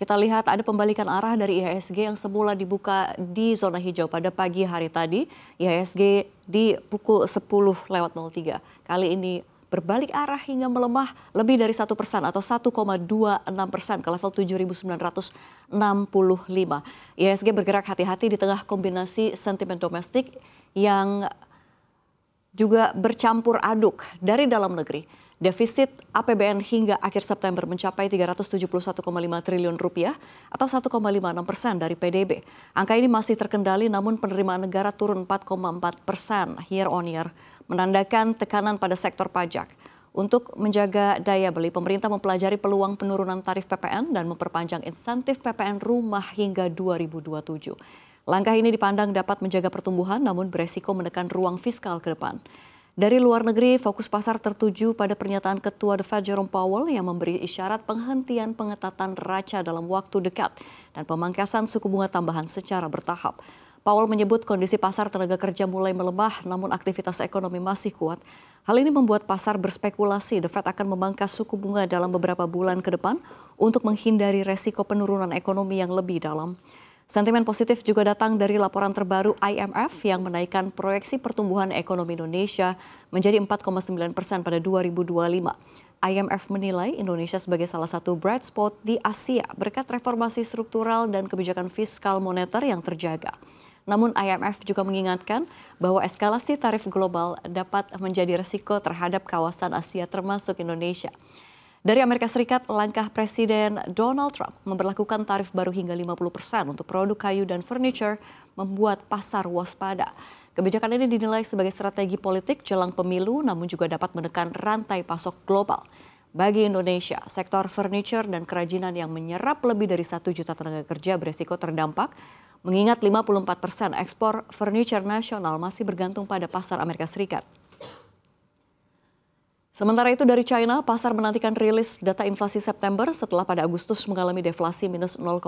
Kita lihat ada pembalikan arah dari IHSG yang semula dibuka di zona hijau pada pagi hari tadi. IHSG di pukul 10:03. Kali ini berbalik arah hingga melemah lebih dari 1% atau 1,26% ke level 7.965. IHSG bergerak hati-hati di tengah kombinasi sentimen domestik yang juga bercampur aduk dari dalam negeri. Defisit APBN hingga akhir September mencapai 371,5 triliun rupiah atau 1,56% dari PDB. Angka ini masih terkendali namun penerimaan negara turun 4,4% year on year, menandakan tekanan pada sektor pajak. Untuk menjaga daya beli, pemerintah mempelajari peluang penurunan tarif PPN dan memperpanjang insentif PPN rumah hingga 2027. Langkah ini dipandang dapat menjaga pertumbuhan namun beresiko menekan ruang fiskal ke depan. Dari luar negeri, fokus pasar tertuju pada pernyataan Ketua The Fed Jerome Powell yang memberi isyarat penghentian pengetatan neraca dalam waktu dekat dan pemangkasan suku bunga tambahan secara bertahap. Powell menyebut kondisi pasar tenaga kerja mulai melemah namun aktivitas ekonomi masih kuat. Hal ini membuat pasar berspekulasi The Fed akan memangkas suku bunga dalam beberapa bulan ke depan untuk menghindari resiko penurunan ekonomi yang lebih dalam. Sentimen positif juga datang dari laporan terbaru IMF yang menaikkan proyeksi pertumbuhan ekonomi Indonesia menjadi 4,9% pada 2025. IMF menilai Indonesia sebagai salah satu bright spot di Asia berkat reformasi struktural dan kebijakan fiskal moneter yang terjaga. Namun IMF juga mengingatkan bahwa eskalasi tarif global dapat menjadi risiko terhadap kawasan Asia termasuk Indonesia. Dari Amerika Serikat, langkah Presiden Donald Trump memberlakukan tarif baru hingga 50% untuk produk kayu dan furniture membuat pasar waspada. Kebijakan ini dinilai sebagai strategi politik jelang pemilu namun juga dapat menekan rantai pasok global. Bagi Indonesia, sektor furniture dan kerajinan yang menyerap lebih dari 1 juta tenaga kerja beresiko terdampak, mengingat 54% ekspor furniture nasional masih bergantung pada pasar Amerika Serikat. Sementara itu dari China, pasar menantikan rilis data inflasi September setelah pada Agustus mengalami deflasi minus 0,4%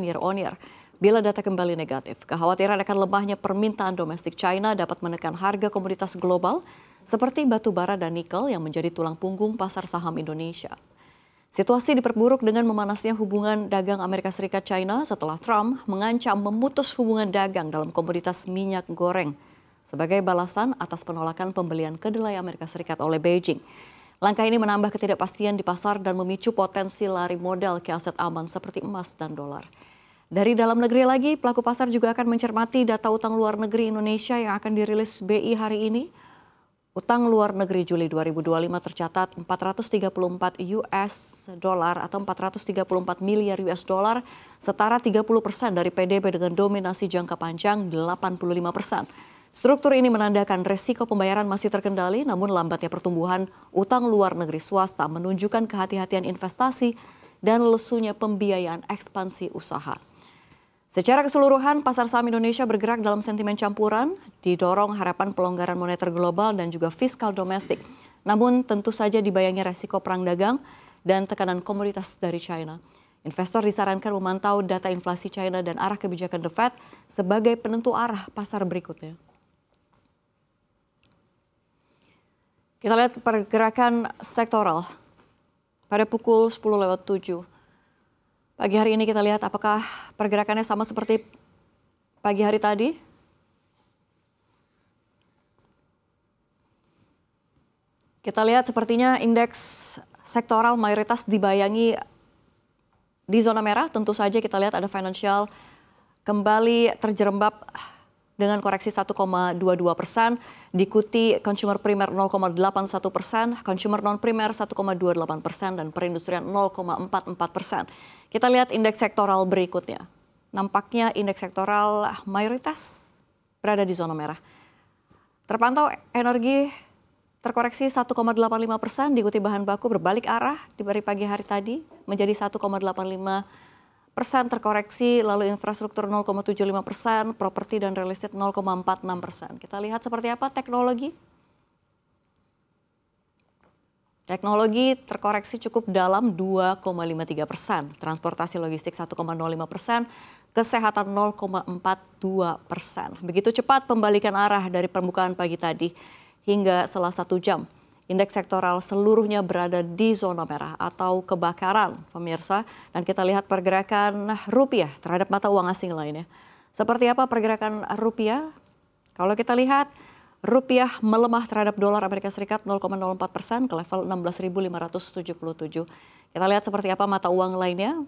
year on year. Bila data kembali negatif, kekhawatiran akan lemahnya permintaan domestik China dapat menekan harga komoditas global seperti batu bara dan nikel yang menjadi tulang punggung pasar saham Indonesia. Situasi diperburuk dengan memanasnya hubungan dagang Amerika Serikat-China setelah Trump mengancam memutus hubungan dagang dalam komoditas minyak goreng sebagai balasan atas penolakan pembelian kedelai Amerika Serikat oleh Beijing. Langkah ini menambah ketidakpastian di pasar dan memicu potensi lari modal ke aset aman seperti emas dan dolar. Dari dalam negeri lagi, pelaku pasar juga akan mencermati data utang luar negeri Indonesia yang akan dirilis BI hari ini. Utang luar negeri Juli 2025 tercatat 434 US dollar atau 434 miliar US dollar, setara 30% dari PDB dengan dominasi jangka panjang 85%. Struktur ini menandakan resiko pembayaran masih terkendali, namun lambatnya pertumbuhan utang luar negeri swasta menunjukkan kehati-hatian investasi dan lesunya pembiayaan ekspansi usaha. Secara keseluruhan, pasar saham Indonesia bergerak dalam sentimen campuran, didorong harapan pelonggaran moneter global dan juga fiskal domestik. Namun tentu saja dibayangi resiko perang dagang dan tekanan komoditas dari China. Investor disarankan memantau data inflasi China dan arah kebijakan The Fed sebagai penentu arah pasar berikutnya. Kita lihat pergerakan sektoral pada pukul 10:07. Pagi hari ini kita lihat apakah pergerakannya sama seperti pagi hari tadi. Kita lihat sepertinya indeks sektoral mayoritas dibayangi di zona merah. Tentu saja kita lihat ada financial kembali terjerembab dengan koreksi 1,22%, diikuti consumer primer 0,81%, consumer non primer 1,28% dan perindustrian 0,44%. Kita lihat indeks sektoral berikutnya. Nampaknya indeks sektoral mayoritas berada di zona merah. Terpantau energi terkoreksi 1,85%, diikuti bahan baku berbalik arah dari pagi hari tadi menjadi 1,85%. Terkoreksi, lalu infrastruktur 0,75%, properti dan real estate 0,46%. Kita lihat seperti apa teknologi. Teknologi terkoreksi cukup dalam 2,53%, transportasi logistik 1,05%, kesehatan 0,42%. Begitu cepat pembalikan arah dari permukaan pagi tadi hingga setelah 1 jam. Indeks sektoral seluruhnya berada di zona merah atau kebakaran, pemirsa. Dan kita lihat pergerakan rupiah terhadap mata uang asing lainnya. Seperti apa pergerakan rupiah? Kalau kita lihat, rupiah melemah terhadap dolar Amerika Serikat 0,04% ke level 16.577. Kita lihat seperti apa mata uang lainnya.